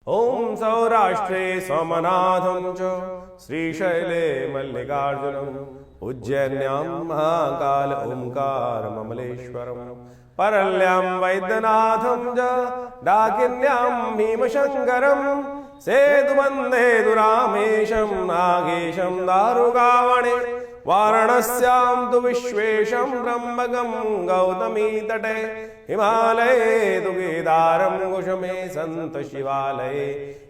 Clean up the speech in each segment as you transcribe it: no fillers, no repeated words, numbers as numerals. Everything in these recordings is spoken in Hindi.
ओम सौराष्ट्रे सोमनाथं च श्रीशैले मल्लिकार्जुनं उज्जैन्यां महाकाल ओंकारममलेश्वरं परल्यां वैद्यनाथं च डाकिन्यां भीमशङ्करं सेतुबन्धे दुरामेशं नागेशं दारुकावणे वाराणस्यां तु विश्वेशं ब्रह्मकं गौतमी तटे हिमालये तु केदारं कुसुमे सन्त शिवालये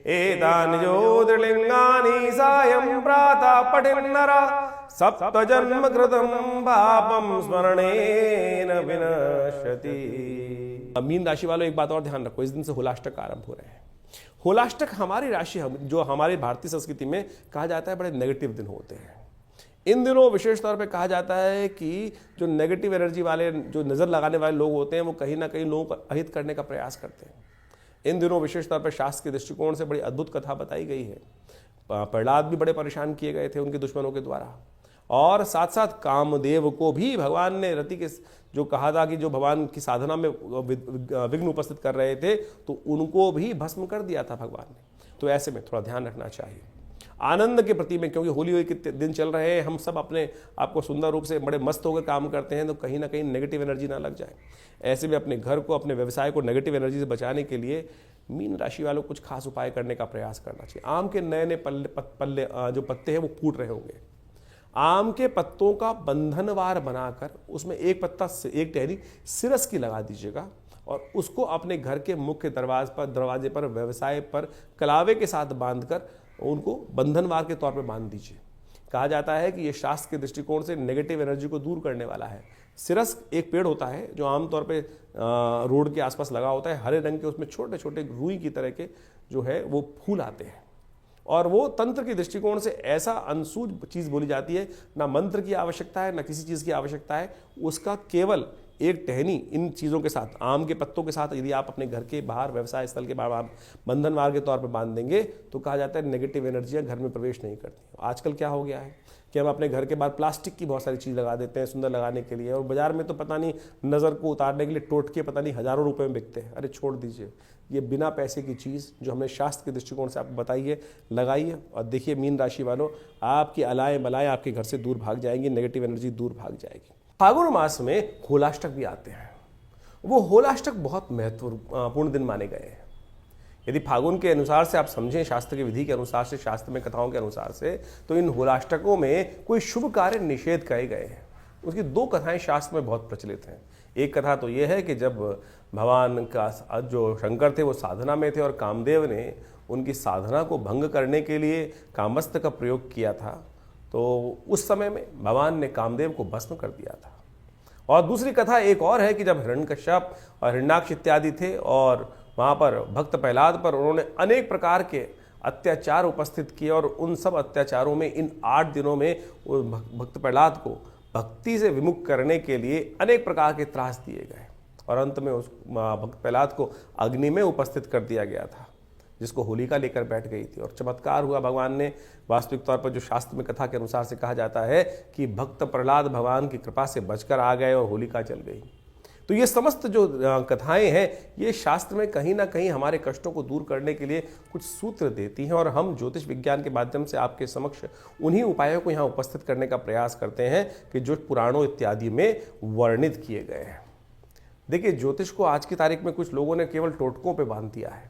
एतानि ज्योतिर्लिङ्गानि सायं प्रातः पठेन्नरः सप्तजन्म कृतं पापं स्मरणेन विनश्यति। मीन राशि वालों एक बात और ध्यान रखो, इस दिन से होलाष्टक आरंभ हो रहे हैं। होलाष्टक हमारी राशि जो हमारी भारतीय संस्कृति में कहा जाता है बड़े नेगेटिव दिन होते हैं। इन दिनों विशेष तौर पे कहा जाता है कि जो नेगेटिव एनर्जी वाले जो नज़र लगाने वाले लोग होते हैं वो कहीं ना कहीं लोगों को अहित करने का प्रयास करते हैं। इन दिनों विशेष तौर पर शास्त्र के दृष्टिकोण से बड़ी अद्भुत कथा बताई गई है। प्रहलाद भी बड़े परेशान किए गए थे उनके दुश्मनों के द्वारा, और साथ साथ कामदेव को भी भगवान ने रति के जो कहा था कि जो भगवान की साधना में विघ्न उपस्थित कर रहे थे तो उनको भी भस्म कर दिया था भगवान ने। तो ऐसे में थोड़ा ध्यान रखना चाहिए आनंद के प्रति में, क्योंकि होली के दिन चल रहे हैं, हम सब अपने आपको सुंदर रूप से बड़े मस्त होकर काम करते हैं, तो कहीं ना कहीं नेगेटिव एनर्जी ना लग जाए। ऐसे में अपने घर को, अपने व्यवसाय को नेगेटिव एनर्जी से बचाने के लिए मीन राशि वालों को कुछ खास उपाय करने का प्रयास करना चाहिए। आम के नए नए पल्ले जो पत्ते हैं वो फूट रहे होंगे। आम के पत्तों का बंधनवार बनाकर उसमें एक पत्ता एक टहनी सिरस की लगा दीजिएगा और उसको अपने घर के मुख्य दरवाजे पर व्यवसाय पर कलावे के साथ बांधकर उनको बंधनवार के तौर पर बांध दीजिए। कहा जाता है कि यह शास्त्र के दृष्टिकोण से नेगेटिव एनर्जी को दूर करने वाला है। सिरस एक पेड़ होता है जो आमतौर पे रोड के आसपास लगा होता है, हरे रंग के, उसमें छोटे छोटे रुई की तरह के जो है वो फूल आते हैं, और वो तंत्र के दृष्टिकोण से ऐसा अनसूझ चीज बोली जाती है, ना मंत्र की आवश्यकता है ना किसी चीज की आवश्यकता है, उसका केवल एक टहनी इन चीज़ों के साथ, आम के पत्तों के साथ यदि आप अपने घर के बाहर, व्यवसाय स्थल के बाहर बंधनवार के तौर पर बांध देंगे तो कहा जाता है नेगेटिव एनर्जियां घर में प्रवेश नहीं करती। आजकल क्या हो गया है कि हम अपने घर के बाहर प्लास्टिक की बहुत सारी चीज़ लगा देते हैं सुंदर लगाने के लिए, और बाजार में तो पता नहीं नज़र को उतारने के लिए टोटके पता नहीं हज़ारों रुपए में बिकते हैं। अरे छोड़ दीजिए, ये बिना पैसे की चीज़ जो हमने शास्त्र के दृष्टिकोण से आपको बताइए, लगाइए और देखिए मीन राशि वालों, आपकी अलाए बलाएं आपके घर से दूर भाग जाएंगी, नेगेटिव एनर्जी दूर भाग जाएगी। फागुन मास में होलाष्टक भी आते हैं। वो होलाष्टक बहुत महत्वपूर्ण दिन माने गए हैं। यदि फागुन के अनुसार से आप समझें, शास्त्र की विधि के अनुसार से, शास्त्र में कथाओं के अनुसार से, तो इन होलाष्टकों में कोई शुभ कार्य निषेध कहे गए हैं। उसकी दो कथाएं शास्त्र में बहुत प्रचलित हैं। एक कथा तो यह है कि जब भगवान का जो शंकर थे वो साधना में थे और कामदेव ने उनकी साधना को भंग करने के लिए कामस्त्र का प्रयोग किया था, तो उस समय में भगवान ने कामदेव को भस्म कर दिया था। और दूसरी कथा एक और है कि जब हिरण्यकश्यप और हिरण्याक्ष इत्यादि थे और वहाँ पर भक्त प्रहलाद पर उन्होंने अनेक प्रकार के अत्याचार उपस्थित किए, और उन सब अत्याचारों में इन 8 दिनों में भक्त प्रहलाद को भक्ति से विमुख करने के लिए अनेक प्रकार के त्रास दिए गए, और अंत में उस भक्त प्रहलाद को अग्नि में उपस्थित कर दिया गया था, जिसको होलिका लेकर बैठ गई थी। और चमत्कार हुआ, भगवान ने वास्तविक तौर पर जो शास्त्र में कथा के अनुसार से कहा जाता है कि भक्त प्रहलाद भगवान की कृपा से बचकर आ गए और होलिका जल गई। तो ये समस्त जो कथाएं हैं ये शास्त्र में कहीं ना कहीं हमारे कष्टों को दूर करने के लिए कुछ सूत्र देती हैं, और हम ज्योतिष विज्ञान के माध्यम से आपके समक्ष उन्हीं उपायों को यहाँ उपस्थित करने का प्रयास करते हैं कि जो पुराणों इत्यादि में वर्णित किए गए हैं। देखिए, ज्योतिष को आज की तारीख में कुछ लोगों ने केवल टोटकों पर बांध दिया है,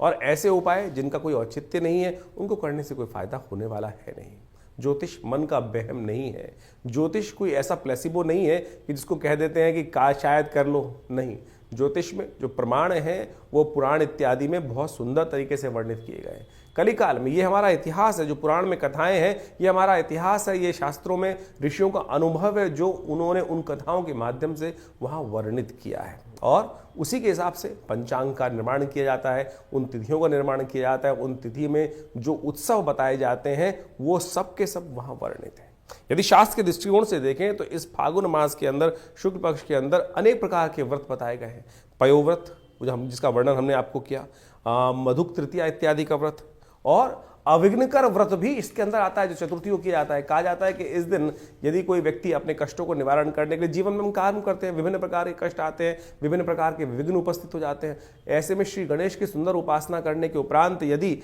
और ऐसे उपाय जिनका कोई औचित्य नहीं है उनको करने से कोई फायदा होने वाला है नहीं। ज्योतिष मन का वहम नहीं है। ज्योतिष कोई ऐसा प्लेसिबो नहीं है कि जिसको कह देते हैं कि शायद कर लो, नहीं। ज्योतिष में जो प्रमाण हैं वो पुराण इत्यादि में बहुत सुंदर तरीके से वर्णित किए गए। कलिकाल में ये हमारा इतिहास है, जो पुराण में कथाएं हैं ये हमारा इतिहास है, ये शास्त्रों में ऋषियों का अनुभव है जो उन्होंने उन कथाओं के माध्यम से वहाँ वर्णित किया है, और उसी के हिसाब से पंचांग का निर्माण किया जाता है, उन तिथियों का निर्माण किया जाता है, उन तिथि में जो उत्सव बताए जाते हैं वो सब के सब वहाँ वर्णित है। यदि शास्त्र के दृष्टिकोण से देखें तो इस फागुन मास के अंदर, शुक्ल पक्ष के अंदर अनेक प्रकार के व्रत बताए गए हैं। पयोव्रत जिसका वर्णन हमने आपको किया, मधुक तृतीया इत्यादि का व्रत, और अविघ्नकर व्रत भी इसके अंदर आता है, जो चतुर्थी को किया जाता है। कहा जाता है कि इस दिन यदि कोई व्यक्ति अपने कष्टों को निवारण करने के लिए, जीवन में हम काम करते हैं, विभिन्न प्रकार के कष्ट आते हैं, विभिन्न प्रकार के विघ्न उपस्थित हो जाते हैं। ऐसे में श्री गणेश की सुंदर उपासना करने के उपरांत यदि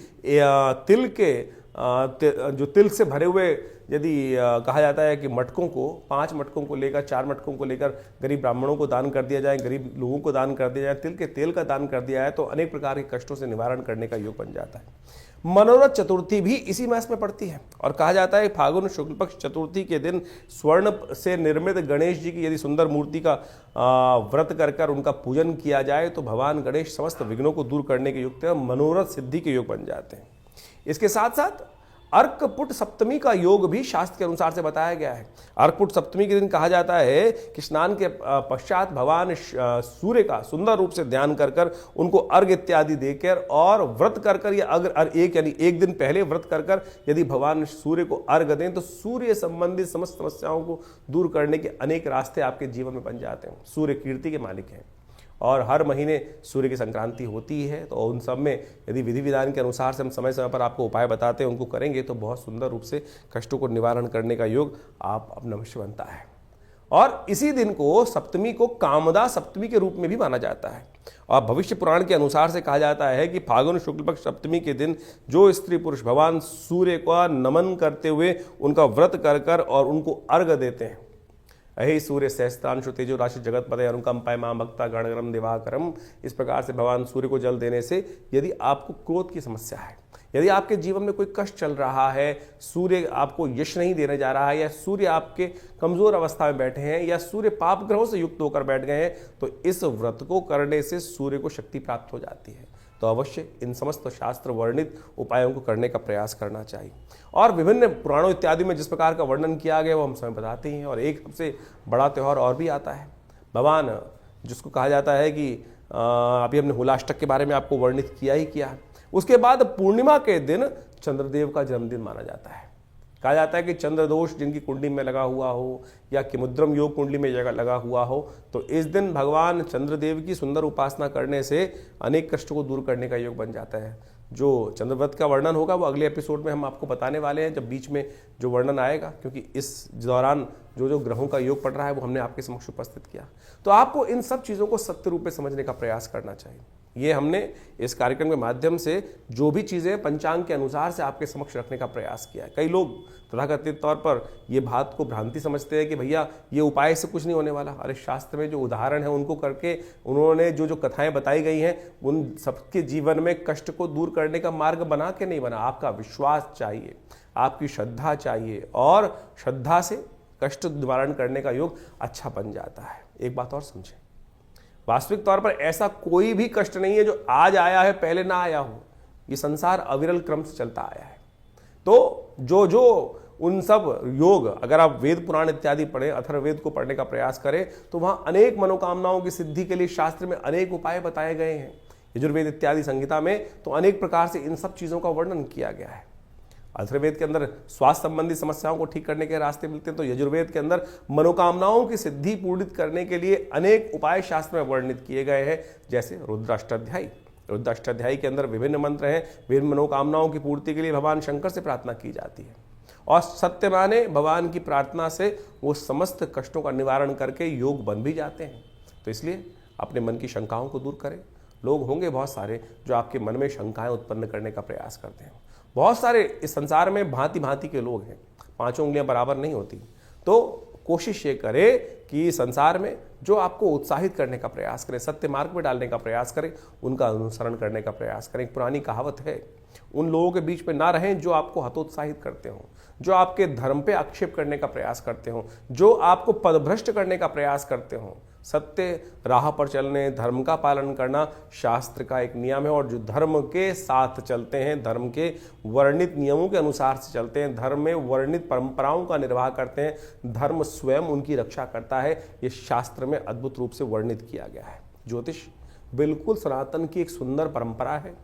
तिल के जो तिल से भरे हुए, यदि कहा जाता है कि मटकों को, 5 मटकों को लेकर, 4 मटकों को लेकर गरीब ब्राह्मणों को दान कर दिया जाए, गरीब लोगों को दान कर दिया जाए, तिल के तेल का दान कर दिया जाए, तो अनेक प्रकार के कष्टों से निवारण करने का योग बन जाता है। मनोरथ चतुर्थी भी इसी मास में पड़ती है और कहा जाता है फागुन शुक्ल पक्ष चतुर्थी के दिन स्वर्ण से निर्मित गणेश जी की यदि सुंदर मूर्ति का व्रत कर कर उनका पूजन किया जाए तो भगवान गणेश समस्त विघ्नों को दूर करने के योग, मनोरथ सिद्धि के योग बन जाते हैं। इसके साथ साथ अर्कपुट सप्तमी का योग भी शास्त्र के अनुसार से बताया गया है। अर्कपुट सप्तमी के दिन कहा जाता है कि स्नान के पश्चात भगवान सूर्य का सुंदर रूप से ध्यान कर कर उनको अर्घ इत्यादि देकर और व्रत कर कर, या अगर एक दिन पहले व्रत कर कर यदि भगवान सूर्य को अर्घ दें तो सूर्य संबंधित समस्त समस्याओं को दूर करने के अनेक रास्ते आपके जीवन में बन जाते हैं। सूर्य कीर्ति के मालिक हैं और हर महीने सूर्य की संक्रांति होती है, तो उन सब में यदि विधि विधान के अनुसार से हम समय समय पर आपको उपाय बताते हैं, उनको करेंगे तो बहुत सुंदर रूप से कष्टों को निवारण करने का योग आप अपना अवश्य बनता है। और इसी दिन को सप्तमी को कामदा सप्तमी के रूप में भी माना जाता है। और भविष्य पुराण के अनुसार से कहा जाता है कि फागुन शुक्ल पक्ष सप्तमी के दिन जो स्त्री पुरुष भगवान सूर्य का नमन करते हुए उनका व्रत कर कर और उनको अर्घ देते हैं, अहि सूर्य सहस्त्रांशु तेजो राशि जगत पदे अनुकंपाय मां भक्ता गणगरम दिवाकरम, इस प्रकार से भगवान सूर्य को जल देने से यदि आपको क्रोध की समस्या है, यदि आपके जीवन में कोई कष्ट चल रहा है, सूर्य आपको यश नहीं देने जा रहा है, या सूर्य आपके कमजोर अवस्था में बैठे हैं, या सूर्य पाप ग्रहों से युक्त होकर बैठ गए हैं, तो इस व्रत को करने से सूर्य को शक्ति प्राप्त हो जाती है। तो अवश्य इन समस्त शास्त्र वर्णित उपायों को करने का प्रयास करना चाहिए। और विभिन्न पुराणों इत्यादि में जिस प्रकार का वर्णन किया गया वो हम समय बताते हैं। और एक सबसे बड़ा त्यौहार और भी आता है, भगवान जिसको कहा जाता है कि अभी हमने हुलाष्टक के बारे में आपको वर्णित किया ही किया। उसके बाद पूर्णिमा के दिन चंद्रदेव का जन्मदिन माना जाता है। कहा जाता है कि चंद्र दोष जिनकी कुंडली में लगा हुआ हो या किमुद्रम योग कुंडली में लगा हुआ हो, तो इस दिन भगवान चंद्रदेव की सुंदर उपासना करने से अनेक कष्टों को दूर करने का योग बन जाता है। जो चंद्रव्रत का वर्णन होगा वो अगले एपिसोड में हम आपको बताने वाले हैं, जब बीच में जो वर्णन आएगा, क्योंकि इस दौरान जो ग्रहों का योग पड़ रहा है वो हमने आपके समक्ष उपस्थित किया। तो आपको इन सब चीज़ों को सत्य रूप में समझने का प्रयास करना चाहिए। ये हमने इस कार्यक्रम के माध्यम से जो भी चीज़ें पंचांग के अनुसार से आपके समक्ष रखने का प्रयास किया है। कई लोग तथाकथित तौर पर ये बात को भ्रांति समझते हैं कि भैया ये उपाय से कुछ नहीं होने वाला। अरे शास्त्र में जो उदाहरण है उनको करके उन्होंने जो कथाएं बताई गई हैं उन सबके जीवन में कष्ट को दूर करने का मार्ग बना के नहीं बना। आपका विश्वास चाहिए, आपकी श्रद्धा चाहिए, और श्रद्धा से कष्ट निवारण करने का योग अच्छा बन जाता है। एक बात और समझें, वास्तविक तौर पर ऐसा कोई भी कष्ट नहीं है जो आज आया है पहले ना आया हो। ये संसार अविरल क्रम से चलता आया है। तो जो उन सब योग, अगर आप वेद पुराण इत्यादि पढ़ें, अथर्ववेद को पढ़ने का प्रयास करें, तो वहां अनेक मनोकामनाओं की सिद्धि के लिए शास्त्र में अनेक उपाय बताए गए हैं। यजुर्वेद इत्यादि संहिता में तो अनेक प्रकार से इन सब चीजों का वर्णन किया गया है। अथर्ववेद के अंदर स्वास्थ्य संबंधी समस्याओं को ठीक करने के रास्ते मिलते हैं, तो यजुर्वेद के अंदर मनोकामनाओं की सिद्धि पूर्णित करने के लिए अनेक उपाय शास्त्र में वर्णित किए गए हैं, जैसे रुद्राष्टाध्यायी। रुद्राष्टाध्यायी के अंदर विभिन्न मंत्र हैं, विभिन्न मनोकामनाओं की पूर्ति के लिए भगवान शंकर से प्रार्थना की जाती है, और सत्य माने भगवान की प्रार्थना से वो समस्त कष्टों का निवारण करके योग बन भी जाते हैं। तो इसलिए अपने मन की शंकाओं को दूर करें। लोग होंगे बहुत सारे जो आपके मन में शंकाएं उत्पन्न करने का प्रयास करते हैं। बहुत सारे इस संसार में भांति भांति के लोग हैं, 5 उंगलियां बराबर नहीं होती। तो कोशिश ये करें कि संसार में जो आपको उत्साहित करने का प्रयास करें, सत्य मार्ग में डालने का प्रयास करें, उनका अनुसरण करने का प्रयास करें। एक पुरानी कहावत है, उन लोगों के बीच में ना रहें जो आपको हतोत्साहित करते हो, जो आपके धर्म पे आक्षेप करने का प्रयास करते हो, जो आपको पदभ्रष्ट करने का प्रयास करते हो। सत्य राह पर चलने, धर्म का पालन करना शास्त्र का एक नियम है, और जो धर्म के साथ चलते हैं, धर्म के वर्णित नियमों के अनुसार से चलते हैं, धर्म में वर्णित परंपराओं का निर्वाह करते हैं, धर्म स्वयं उनकी रक्षा करता है। ये शास्त्र में अद्भुत रूप से वर्णित किया गया है। ज्योतिष बिल्कुल सनातन की एक सुंदर परंपरा है,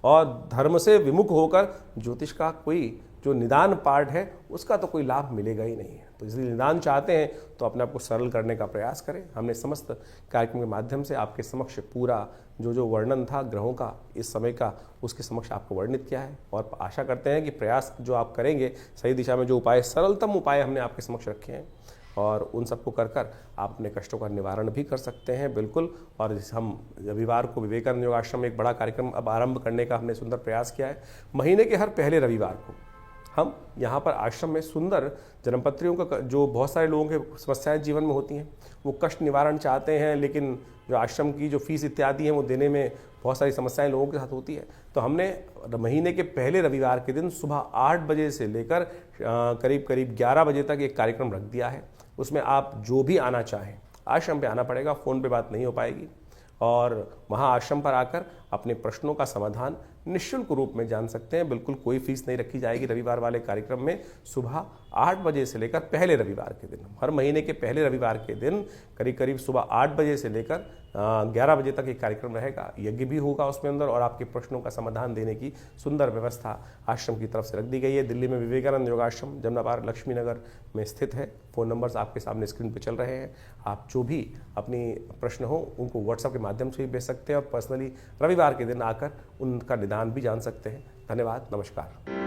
और धर्म से विमुख होकर ज्योतिष का कोई जो निदान पाठ है उसका तो कोई लाभ मिलेगा ही नहीं है। तो इसलिए निदान चाहते हैं तो अपने आप को सरल करने का प्रयास करें। हमने समस्त कार्यक्रम के माध्यम से आपके समक्ष पूरा जो वर्णन था ग्रहों का इस समय का, उसके समक्ष आपको वर्णित किया है और आशा करते हैं कि प्रयास जो आप करेंगे सही दिशा में, जो उपाय सरलतम उपाय हमने आपके समक्ष रखे हैं और उन सबको कर आप अपने कष्टों का निवारण भी कर सकते हैं बिल्कुल। और हम रविवार को विवेकानंद योगाश्रम में एक बड़ा कार्यक्रम अब आरंभ करने का हमने सुंदर प्रयास किया है। महीने के हर पहले रविवार को हम यहाँ पर आश्रम में सुंदर जन्मपत्रियों का, जो बहुत सारे लोगों के समस्याएं जीवन में होती हैं, वो कष्ट निवारण चाहते हैं लेकिन जो आश्रम की जो फीस इत्यादि हैं वो देने में बहुत सारी समस्याएं लोगों के साथ होती है। तो हमने महीने के पहले रविवार के दिन सुबह 8 बजे से लेकर करीब 11 बजे तक एक कार्यक्रम रख दिया है। उसमें आप जो भी आना चाहें आश्रम पे आना पड़ेगा, फ़ोन पे बात नहीं हो पाएगी और वहाँ आश्रम पर आकर अपने प्रश्नों का समाधान निःशुल्क रूप में जान सकते हैं। बिल्कुल कोई फीस नहीं रखी जाएगी रविवार वाले कार्यक्रम में। सुबह 8 बजे से लेकर पहले रविवार के दिन, हर महीने के पहले रविवार के दिन करीब सुबह 8 बजे से लेकर 11 बजे तक एक कार्यक्रम रहेगा। यज्ञ भी होगा उसमें अंदर और आपके प्रश्नों का समाधान देने की सुंदर व्यवस्था आश्रम की तरफ से रख दी गई है। दिल्ली में विवेकानंद योगाश्रम जमुना पार लक्ष्मी नगर में स्थित है। फ़ोन नंबर्स आपके सामने स्क्रीन पर चल रहे हैं। आप जो भी अपनी प्रश्न हो उनको व्हाट्सएप के माध्यम से भी भेज सकते हैं और पर्सनली रविवार के दिन आकर उनका निदान भी जान सकते हैं। धन्यवाद, नमस्कार।